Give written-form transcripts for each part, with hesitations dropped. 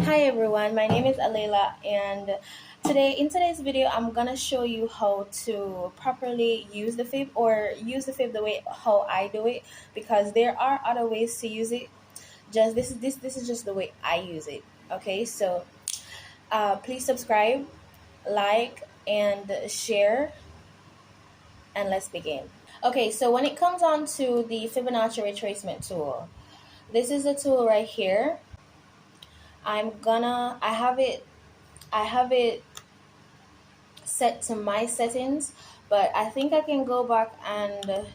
Hi everyone, my name is Alayla, and in today's video I'm gonna show you how to properly use the fib, or use the fib the way how I do it, because there are other ways to use it. Just this is just the way I use it. Okay, so please subscribe, like, and share, and let's begin. Okay, so when it comes on to the Fibonacci retracement tool, this is the tool right here. I have it set to my settings, but I think I can go back and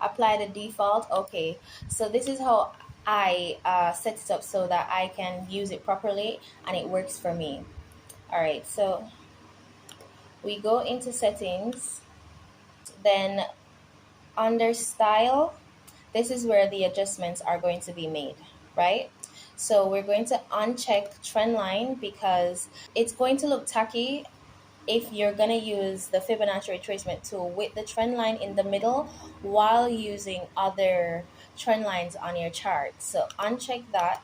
apply the default. Okay, so this is how I set it up so that I can use it properly and it works for me. All right, so we go into settings, then under style, this is where the adjustments are going to be made, right? So we're going to uncheck trend line because it's going to look tacky if you're going to use the Fibonacci retracement tool with the trend line in the middle while using other trend lines on your chart. So uncheck that,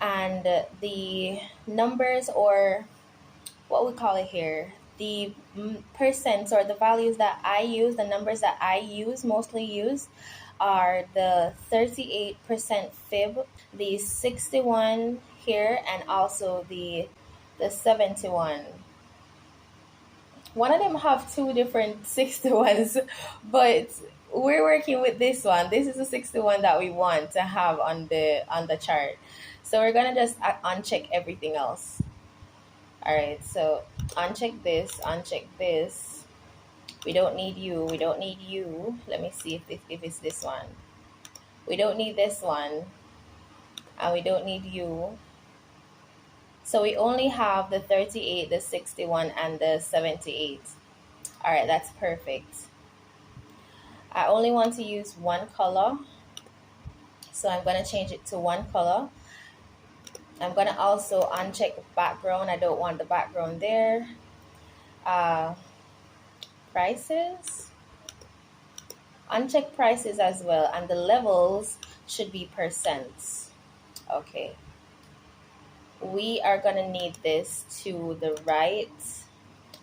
and the numbers, or what we call it here, the percents or the values that I use, the numbers that I mostly use, are the 38% fib, the 61 here, and also the 71. One of them have two different 61s, but we're working with this one. This is the 61 that we want to have on the chart. So we're gonna just uncheck everything else. All right, so uncheck this, uncheck this. We don't need you. We don't need you. Let me see if it's this one. We don't need this one, and we don't need you. So we only have the 38, the 61, and the 78. All right, that's perfect. I only want to use one color, so I'm going to change it to one color. I'm going to also uncheck background. I don't want the background there. Prices, uncheck prices as well, and the levels should be percents. Okay, we are going to need this to the right.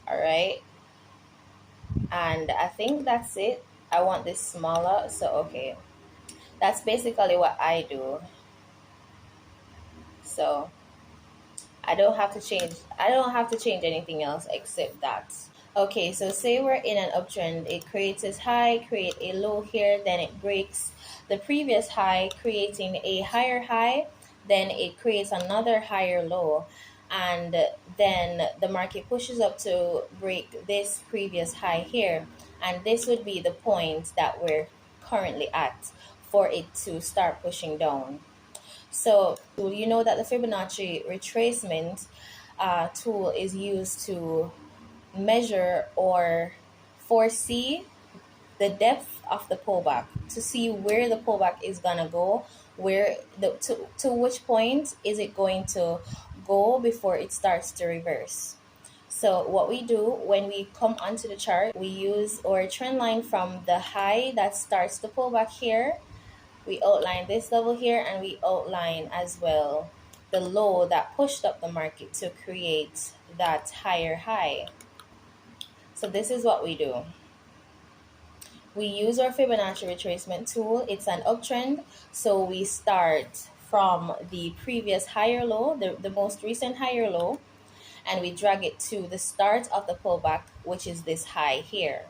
All right, and I think that's it. I want this smaller, so okay, that's basically what I do. So I don't have to change anything else except that. Okay, so say we're in an uptrend, it creates its high, create a low here, then it breaks the previous high, creating a higher high, then it creates another higher low, and then the market pushes up to break this previous high here, and this would be the point that we're currently at for it to start pushing down. So you know that the Fibonacci retracement tool is used to measure or foresee the depth of the pullback, to see where the pullback is gonna go, where to which point is it going to go before it starts to reverse. So what we do when we come onto the chart, we use our trend line from the high that starts the pullback here. We outline this level here, and we outline as well the low that pushed up the market to create that higher high. So this is what we do. We use our Fibonacci retracement tool. It's an uptrend, so we start from the previous higher low, the most recent higher low, and we drag it to the start of the pullback, which is this high here.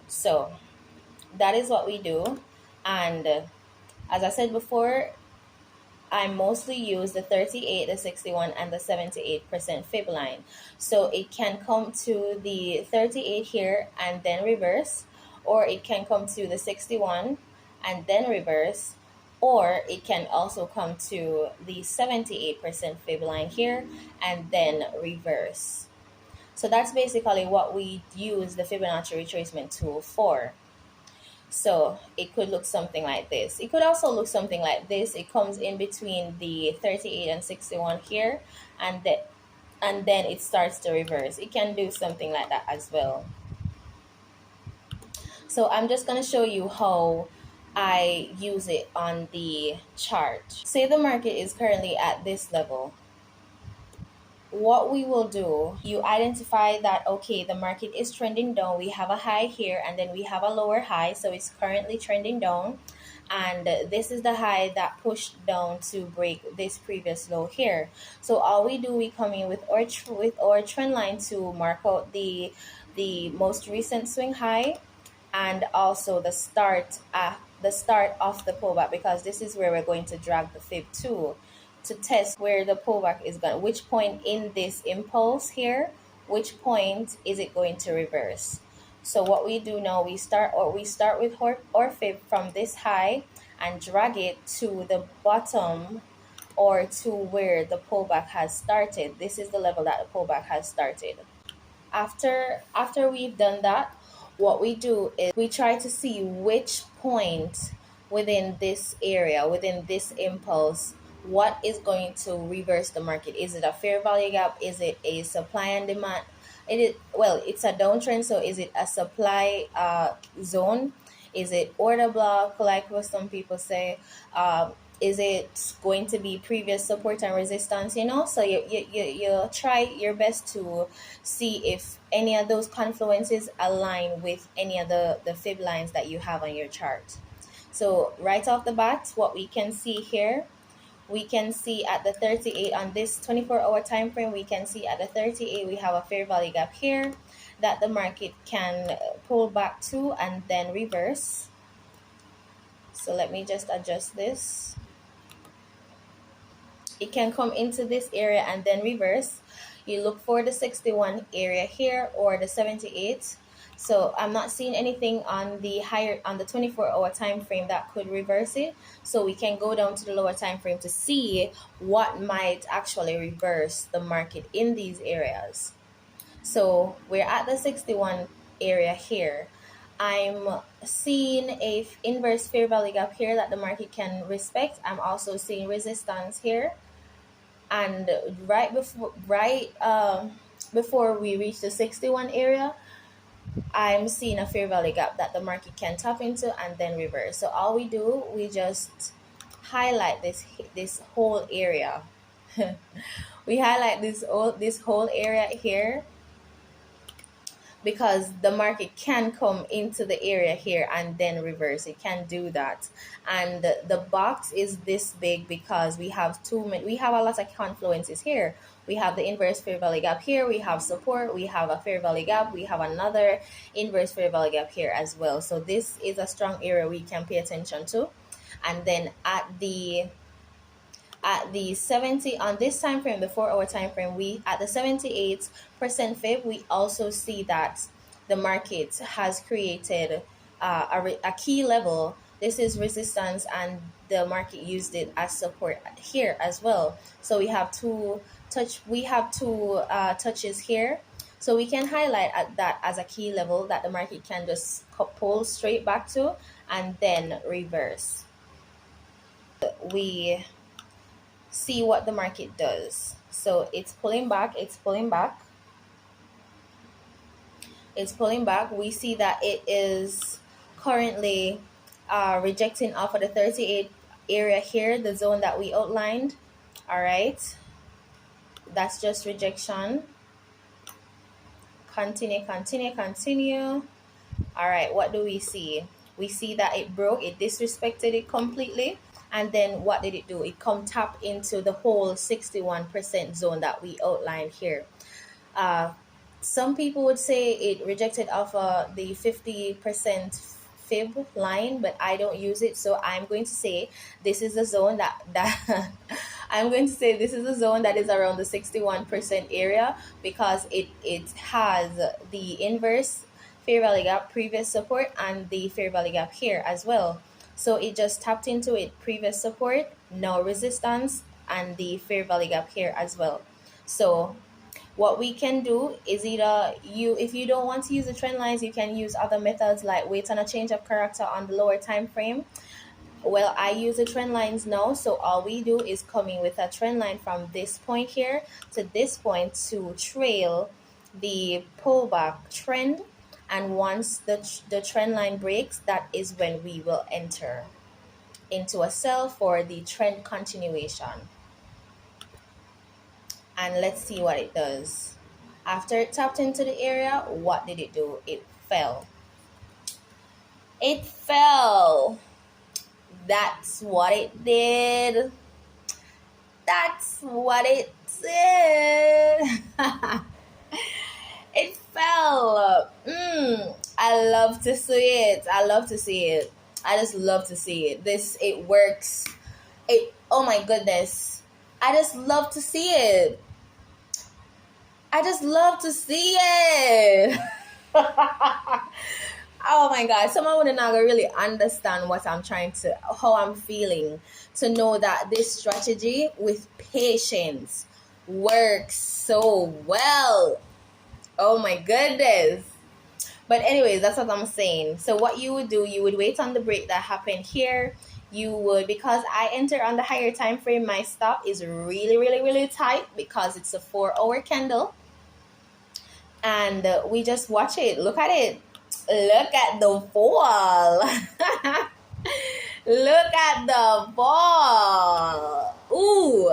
So that is what we do. And as I said before, I mostly use the 38, the 61, and the 78% fib line. So it can come to the 38 here and then reverse, or it can come to the 61 and then reverse, or it can also come to the 78% fib line here and then reverse. So that's basically what we use the Fibonacci retracement tool for. So it could look something like this. It could also look something like this. It comes in between the 38 and 61 here, and then it starts to reverse. It can do something like that as well. So I'm just going to show you how I use it on the chart. Say the market is currently at this level. What we will do, you identify that, okay, the market is trending down. We have a high here and then we have a lower high, so it's currently trending down, and this is the high that pushed down to break this previous low here. So all we do, we come in with our trend line to mark out the most recent swing high, and also the start of the pullback, because this is where we're going to drag the fib to test where the pullback is going, which point in this impulse here, which point is it going to reverse. So what we do now, we start with our fib from this high and drag it to the bottom, or to where the pullback has started. This is the level that the pullback has started. After we've done that, what we do is we try to see which point within this area, within this impulse, what is going to reverse the market. Is it a fair value gap? Is it a supply and demand? It's a downtrend, so is it a supply zone? Is it order block, like what some people say? Is it going to be previous support and resistance? So you try your best to see if any of those confluences align with any of the fib lines that you have on your chart. So right off the bat, what we can see here, we can see at the 38 on this 24-hour time frame, we can see at the 38 we have a fair value gap here that the market can pull back to and then reverse. So let me just adjust this. It can come into this area and then reverse. You look for the 61 area here or the 78. So I'm not seeing anything on the 24-hour time frame that could reverse it. So we can go down to the lower time frame to see what might actually reverse the market in these areas. So we're at the 61 area here. I'm seeing a inverse fair value gap here that the market can respect. I'm also seeing resistance here, and right before we reach the 61 area, I'm seeing a fair value gap that the market can tap into and then reverse. So all we do, we just highlight this whole area. We highlight this whole area here, because the market can come into the area here and then reverse. It can do that, and the box is this big because we have a lot of confluences here. We have the inverse fair value gap here, we have support, we have a fair value gap, we have another inverse fair value gap here as well. So this is a strong area we can pay attention to. And then at the 70 on this time frame, the 4-hour time frame, we at the 78% fib, we also see that the market has created a key level. This is resistance, and the market used it as support here as well. So we have two touches here, so we can highlight at that as a key level that the market can just pull straight back to and then reverse. We see what the market does. So it's pulling back. We see that it is currently rejecting off of the 38 area here, the zone that we outlined. All right, that's just rejection. Continue. All right, what do we see? We see that it broke, it disrespected it completely. And then what did it do? It tap into the whole 61% zone that we outlined here. Some people would say it rejected off the 50% fib line, but I don't use it. So I'm going to say this is a zone that I'm going to say this is a zone that is around the 61% area, because it has the inverse fair value gap, previous support, and the fair value gap here as well. So it just tapped into it, previous support, now resistance, and the fair value gap here as well. So what we can do is either if you don't want to use the trend lines, you can use other methods like wait on a change of character on the lower time frame. Well, I use the trend lines now, so all we do is come in with a trend line from this point here to this point to trail the pullback trend. And once the trend line breaks, that is when we will enter. into a sell for the trend continuation. And let's see what it does. After it tapped into the area, what did it do? It fell. It fell. That's what it did. That's what it did. It fell. I love to see it. I love to see it. I just love to see it. It works. Oh my goodness. I just love to see it. I just love to see it. Oh my God. Someone would not really understand how I'm feeling, to know that this strategy with patience works so well. Oh my goodness. But anyways, that's what I'm saying. So what you would do, you would wait on the break that happened here. You would, because I enter on the higher time frame, my stop is really, really, really tight because it's a 4-hour candle. And we just watch it. Look at it. Look at the fall. Look at the fall. Ooh.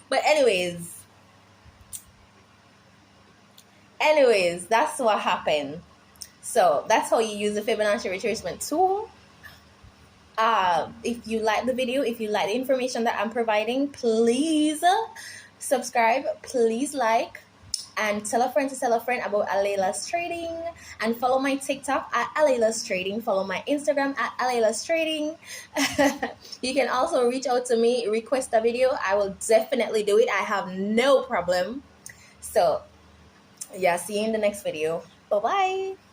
But anyways, that's what happened. So that's how you use the Fibonacci retracement tool. If you like the video, if you like the information that I'm providing, please subscribe, please like, and tell a friend to tell a friend about Alayla's Trading, and follow my TikTok at Alayla's Trading, follow my Instagram at Alayla's Trading. You can also reach out to me, request a video. I will definitely do it. I have no problem. So yeah, see you in the next video. Bye-bye.